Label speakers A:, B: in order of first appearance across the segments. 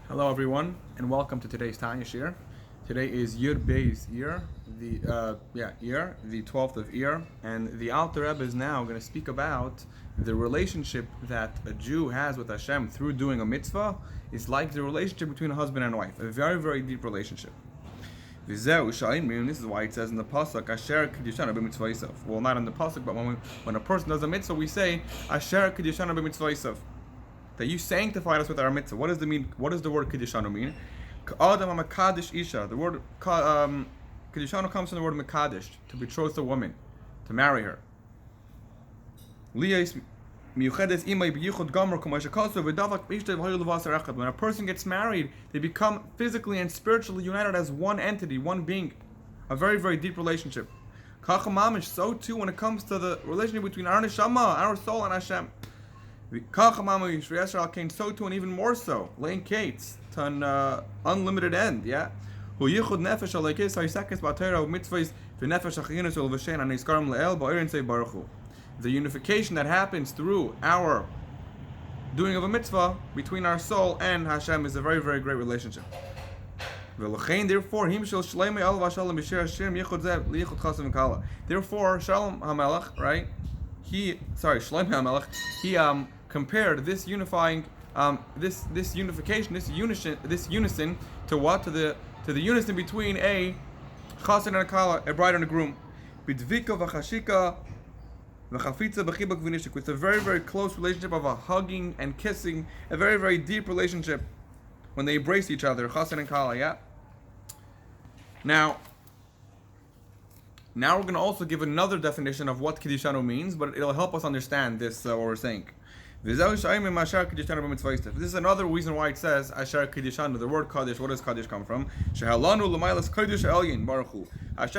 A: Hello everyone, and welcome to today's Tanya Shiur. Today is Eir, Eir, the 12th of Eir, and the Alter Rebbe is now going to speak about the relationship that a Jew has with Hashem through doing a mitzvah is like the relationship between a husband and wife, a very, very deep relationship. This is why it says in the pasuk, Asher Kedishana b'mitzvah Yisaf. Well, not in the pasuk, but when a person does a mitzvah, we say Asher Kedishana b'mitzvah Yisaf. That you sanctified us with our mitzvah. What does the mean? What does the word kedishanu mean? Adam makadesh isha. The word kedishanu comes from the word makadesh, to betroth a woman, to marry her. When a person gets married, they become physically and spiritually united as one entity, one being, a very, very deep relationship. So too, when it comes to the relationship between our neshama, our soul, and Hashem. So too, and even more so, Lane Kates to an unlimited end, yeah. The unification that happens through our doing of a mitzvah between our soul and Hashem is a very, very great relationship. Therefore, Shalom HaMelech, right? Shlomo HaMelech, he compared this unifying, this unification, this unison to what? To the unison between a chassan and a kala, a bride and a groom. With a very, very close relationship of a hugging and kissing, a very, very deep relationship when they embrace each other, chassan and kala, yeah? Now we're going to also give another definition of what Kedishanu means, but it'll help us understand this, what we're saying. This is another reason why it says Asher Kedishanu, the word Kaddish. What does Kaddish come from? Hashem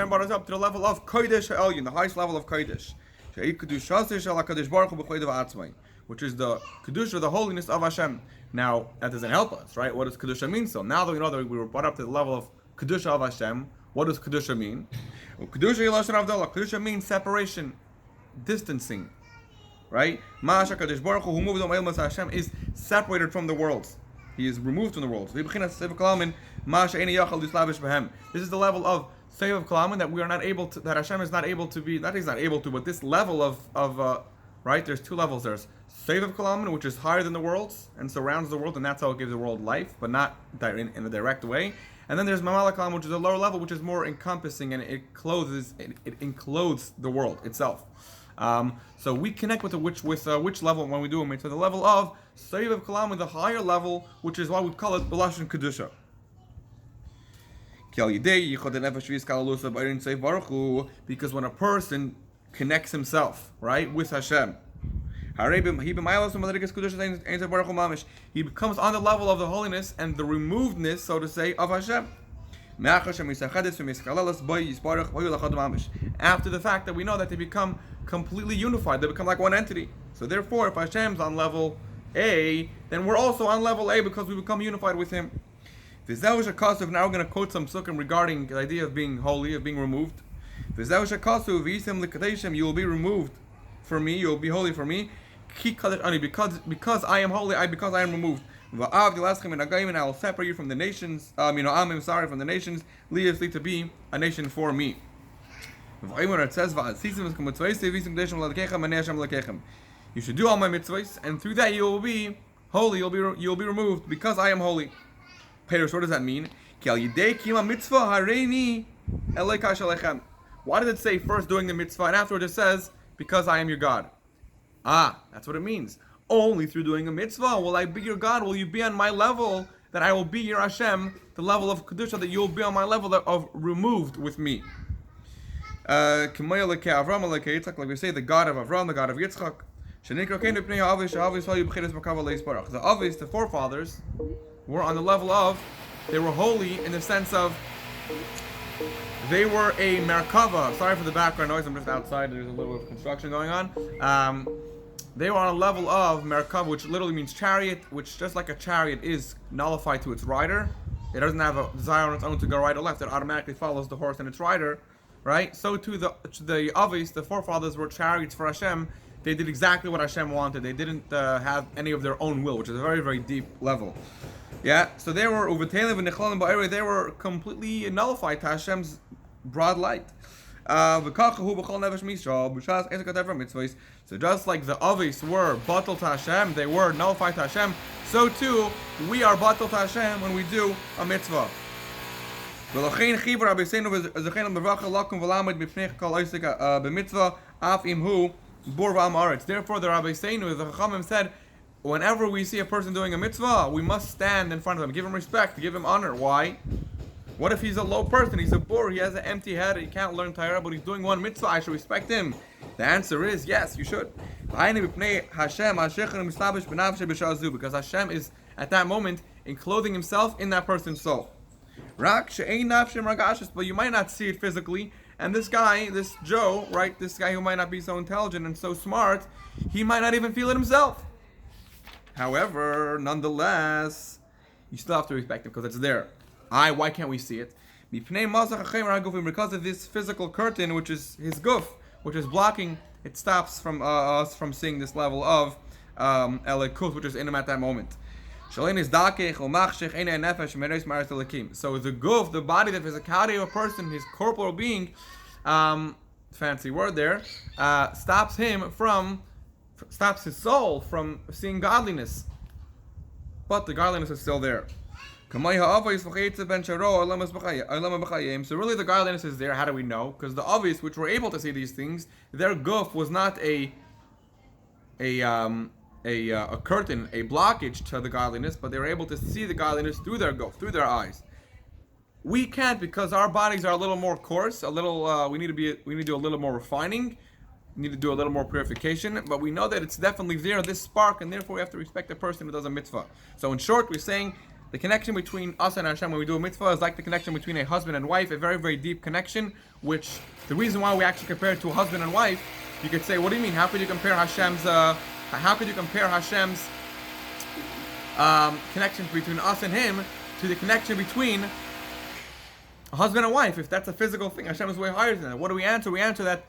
A: brought us up to the level of Kodesh Elyon, the highest level of Kodesh. Which is the Kedusha, the holiness of Hashem. Now, that doesn't help us, right? What does Kedusha mean? So now that we know that we were brought up to the level of Kedusha of Hashem, what does Kedusha mean? Kedusha means separation, distancing, right? Ma'asha Kadosh Baruch Hu, who moves on Hashem, is separated from the worlds. He is removed from the worlds. This is the level of Sev of Kalaman that we are not able to, that Hashem is not able to be, that He's not able to, but this level of right, there's two levels. There's Sev of Kalaman, which is higher than the worlds and surrounds the world, and that's how it gives the world life, but not in a direct way. And then there's Mamalakalam, which is a lower level, which is more encompassing, and it encloses the world itself. So we connect with which level when we do it. So the level of Sev of Kalam, the higher level, which is why we call it Belashon Kedusha. Because when a person connects himself, right, with Hashem, he becomes on the level of the holiness and the removedness, so to say, of Hashem. After the fact that we know that they become completely unified, they become like one entity. So therefore, if Hashem's on level A, then we're also on level A because we become unified with Him. Now we're going to quote some sukkim regarding the idea of being holy, of being removed. You will be removed for me, you will be holy for me. Because I am holy, because I am removed. And I will separate you from the nations, from the nations, leave to be a nation for me. It says, you should do all my mitzvahs, and through that you will be holy, you will be removed, because I am holy. Peter, what does that mean? Why did it say first doing the mitzvah, and afterwards it says, because I am your God? That's what it means. Only through doing a mitzvah will I be your God. Will you be on my level, that I will be your Hashem, the level of Kedusha, that you will be on my level of removed with me. Like we say, the God of Avram, the God of Yitzchak. The Avis, the forefathers, were on the level of, they were holy in the sense of, they were a Merkava. Sorry for the background noise, I'm just outside, there's a little bit of construction going on. They were on a level of Merkava, which literally means chariot, which just like a chariot is nullified to its rider. It doesn't have a desire on its own to go right or left, it automatically follows the horse and its rider, right? So too the Avis, the forefathers, were chariots for Hashem. They did exactly what Hashem wanted. They didn't have any of their own will, which is a very, very deep level. Yeah, so they were they were completely nullified to Hashem's broad light. So just like the Avis were batal to Hashem, they were nullified to Hashem, so too we are batal to Hashem when we do a mitzvah. Therefore, the Rabbi Seinu, the Chachamim said, whenever we see a person doing a mitzvah, we must stand in front of him, give him respect, give him honor. Why? What if he's a low person, he's a bore, he has an empty head, he can't learn Torah, but he's doing one mitzvah, I should respect him? The answer is, yes, you should. Because Hashem is, at that moment, enclosing himself in that person's soul. But you might not see it physically, and this guy, this Joe, right, this guy who might not be so intelligent and so smart, he might not even feel it himself. However, nonetheless, you still have to respect him because it's there. Why can't we see it? Because of this physical curtain, which is his guf, which is blocking, it stops from us from seeing this level of elikut, which is in him at that moment. So the guf, the body, the physicality of a person, his corporal being, fancy word there, stops his soul from seeing godliness. But the godliness is still there. So really the godliness is there. How do we know? Because the obvious, which were able to see these things, their guf was not a curtain, a blockage to the godliness, but they were able to see the godliness through their guf, through their eyes. We can't, because our bodies are a little more coarse, a little. We need to do a little more refining. We need to do a little more purification. But we know that it's definitely there, this spark, and therefore we have to respect the person who does a mitzvah. So in short, we're saying the connection between us and Hashem when we do a mitzvah is like the connection between a husband and wife, a very, very deep connection. Which the reason why we actually compare it to a husband and wife, you could say, what do you mean? How could you compare Hashem's? Connection between us and Him to the connection between a husband and wife? If that's a physical thing, Hashem is way higher than that. What do we answer? We answer that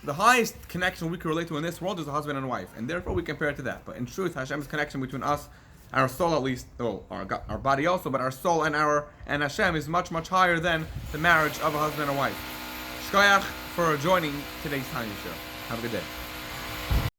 A: the highest connection we can relate to in this world is a husband and wife, and therefore we compare it to that. But in truth, Hashem's connection between us, our soul at least, our body also, but our soul and Hashem is much, much higher than the marriage of a husband and wife. Shkoyach for joining today's Tanya Shiur. Have a good day.